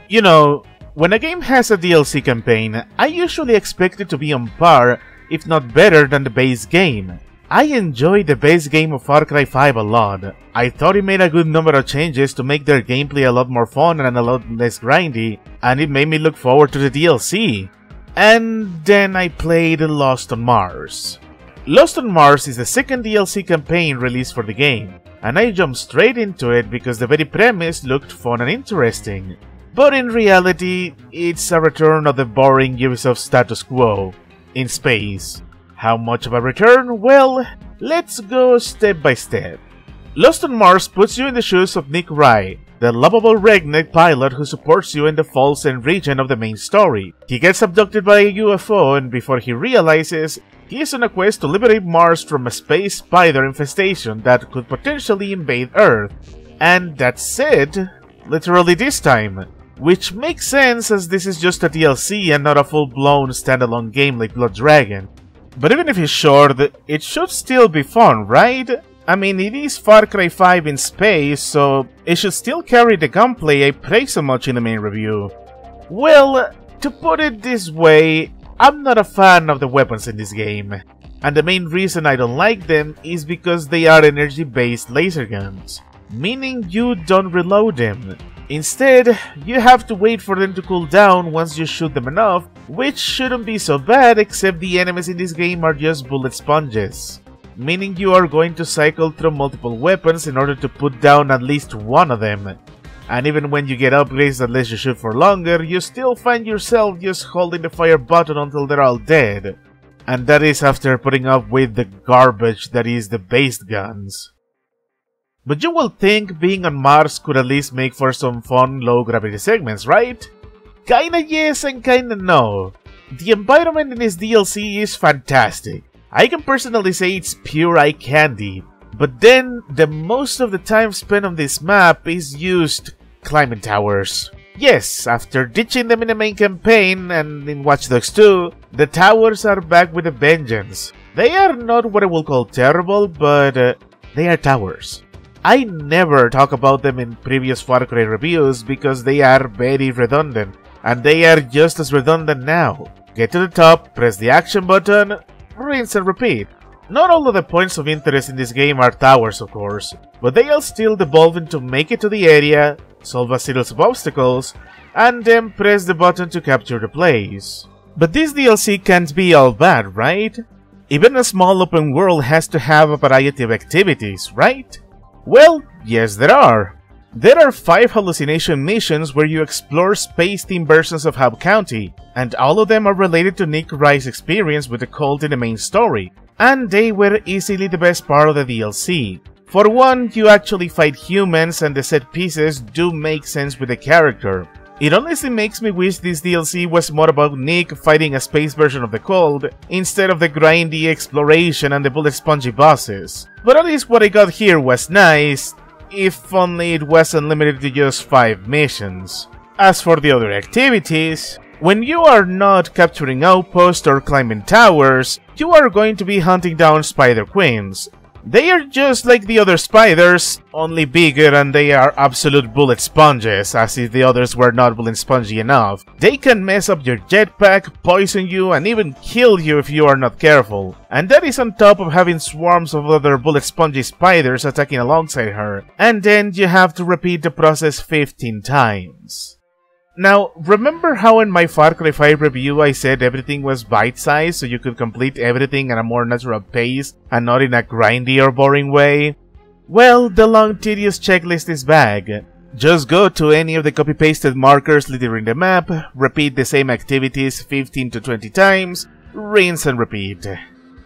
You know, when a game has a DLC campaign, I usually expect it to be on par, if not better than the base game. I enjoyed the base game of Far Cry 5 a lot. I thought it made a good number of changes to make their gameplay a lot more fun and a lot less grindy, and it made me look forward to the DLC. And then I played Lost on Mars. Lost on Mars is the second DLC campaign released for the game, and I jumped straight into it because the very premise looked fun and interesting. But in reality, it's a return of the boring Ubisoft status quo, in space. How much of a return? Well, let's go step by step. Lost on Mars puts you in the shoes of Nick Rye, the lovable redneck pilot who supports you in the Falls End region of the main story. He gets abducted by a UFO, and before he realizes, he is on a quest to liberate Mars from a space spider infestation that could potentially invade Earth. And that's it, literally this time. Which makes sense as this is just a DLC and not a full-blown standalone game like Blood Dragon. But even if it's short, it should still be fun, right? I mean, it is Far Cry 5 in space, so it should still carry the gunplay I praise so much in the main review. Well, to put it this way, I'm not a fan of the weapons in this game. And the main reason I don't like them is because they are energy-based laser guns, meaning you don't reload them. Instead, you have to wait for them to cool down once you shoot them enough, which shouldn't be so bad except the enemies in this game are just bullet sponges. Meaning you are going to cycle through multiple weapons in order to put down at least one of them. And even when you get upgrades that let you shoot for longer, you still find yourself just holding the fire button until they're all dead. And that is after putting up with the garbage that is the base guns. But you will think being on Mars could at least make for some fun low-gravity segments, right? Kinda yes and kinda no. The environment in this DLC is fantastic. I can personally say it's pure eye candy. But then, the most of the time spent on this map is used climbing towers. Yes, after ditching them in the main campaign and in Watch Dogs 2, the towers are back with a vengeance. They are not what I will call terrible, but they are towers. I never talk about them in previous Far Cry reviews because they are very redundant, and they are just as redundant now. Get to the top, press the action button, rinse and repeat. Not all of the points of interest in this game are towers, of course, but they all still devolve into make it to the area, solve a series of obstacles, and then press the button to capture the place. But this DLC can't be all bad, right? Even a small open world has to have a variety of activities, right? Well, yes there are. There are 5 hallucination missions where you explore space-themed versions of Hub County, and all of them are related to Nick Rye's experience with the cult in the main story, and they were easily the best part of the DLC. For one, you actually fight humans and the set pieces do make sense with the character. It honestly makes me wish this DLC was more about Nick fighting a space version of the cult, instead of the grindy exploration and the bullet spongy bosses. But at least what I got here was nice, if only it wasn't limited to just 5 missions. As for the other activities, when you are not capturing outposts or climbing towers, you are going to be hunting down Spider Queens. They are just like the other spiders, only bigger, and they are absolute bullet sponges, as if the others were not bullet spongy enough. They can mess up your jetpack, poison you, and even kill you if you are not careful. And that is on top of having swarms of other bullet spongy spiders attacking alongside her. And then you have to repeat the process 15 times. Now, remember how in my Far Cry 5 review I said everything was bite-sized so you could complete everything at a more natural pace and not in a grindy or boring way? Well, the long tedious checklist is back. Just go to any of the copy-pasted markers littering the map, repeat the same activities 15 to 20 times, rinse and repeat.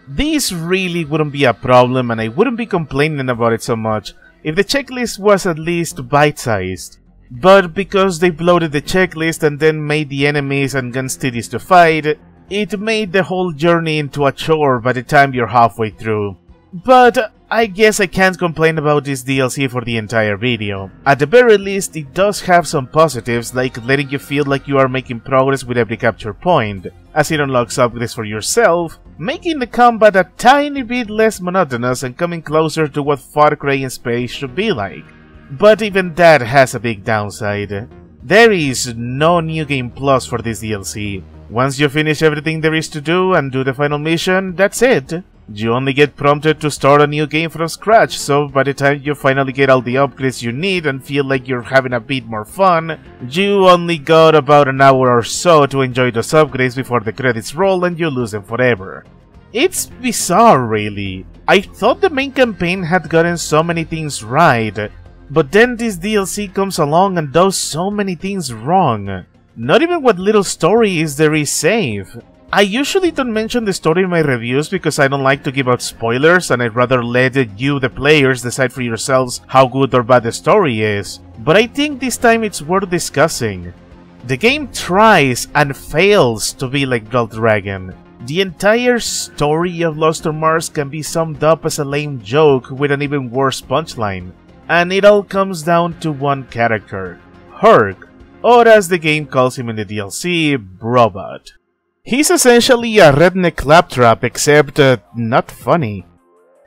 This really wouldn't be a problem and I wouldn't be complaining about it so much if the checklist was at least bite-sized. But because they bloated the checklist and then made the enemies and guns tedious to fight, it made the whole journey into a chore by the time you're halfway through. But I guess I can't complain about this DLC for the entire video. At the very least, it does have some positives, like letting you feel like you are making progress with every capture point, as it unlocks upgrades for yourself, making the combat a tiny bit less monotonous and coming closer to what Far Cry in space should be like. But even that has a big downside. There is no New Game Plus for this DLC. Once you finish everything there is to do and do the final mission, that's it. You only get prompted to start a new game from scratch, so by the time you finally get all the upgrades you need and feel like you're having a bit more fun, you only got about an hour or so to enjoy those upgrades before the credits roll and you lose them forever. It's bizarre, really. I thought the main campaign had gotten so many things right, but then this DLC comes along and does so many things wrong. Not even what little story is there is safe. I usually don't mention the story in my reviews because I don't like to give out spoilers and I'd rather let you, the players, decide for yourselves how good or bad the story is. But I think this time it's worth discussing. The game tries and fails to be like Blood Dragon. The entire story of Lost on Mars can be summed up as a lame joke with an even worse punchline. And it all comes down to one character, Herc, or as the game calls him in the DLC, Brobot. He's essentially a redneck claptrap, except not funny.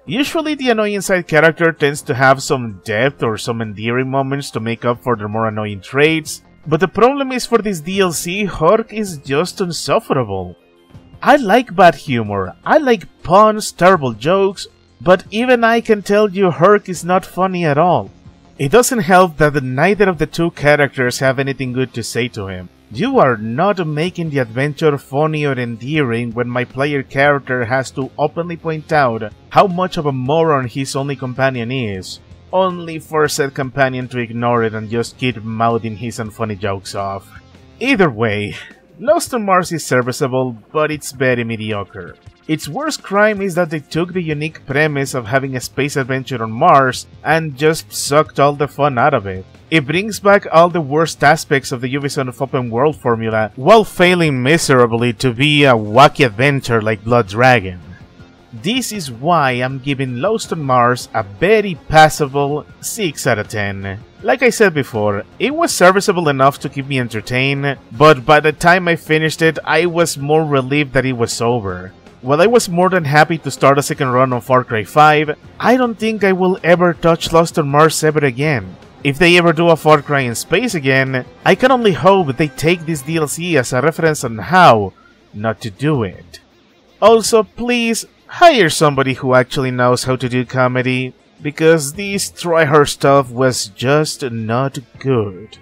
Usually the annoying side character tends to have some depth or some endearing moments to make up for their more annoying traits, but the problem is for this DLC, Herc is just insufferable. I like bad humor, I like puns, terrible jokes, but even I can tell you Herc is not funny at all. It doesn't help that neither of the two characters have anything good to say to him. You are not making the adventure funny or endearing when my player character has to openly point out how much of a moron his only companion is, only for said companion to ignore it and just keep mouthing his unfunny jokes off. Either way, Lost on Mars is serviceable, but it's very mediocre. Its worst crime is that they took the unique premise of having a space adventure on Mars and just sucked all the fun out of it. It brings back all the worst aspects of the Ubisoft open world formula, while failing miserably to be a wacky adventure like Blood Dragon. This is why I'm giving Lost on Mars a very passable 6 out of 10. Like I said before, it was serviceable enough to keep me entertained, but by the time I finished it, I was more relieved that it was over. While I was more than happy to start a second run on Far Cry 5, I don't think I will ever touch Lost on Mars ever again. If they ever do a Far Cry in space again, I can only hope they take this DLC as a reference on how not to do it. Also, please hire somebody who actually knows how to do comedy, because this try-hard stuff was just not good.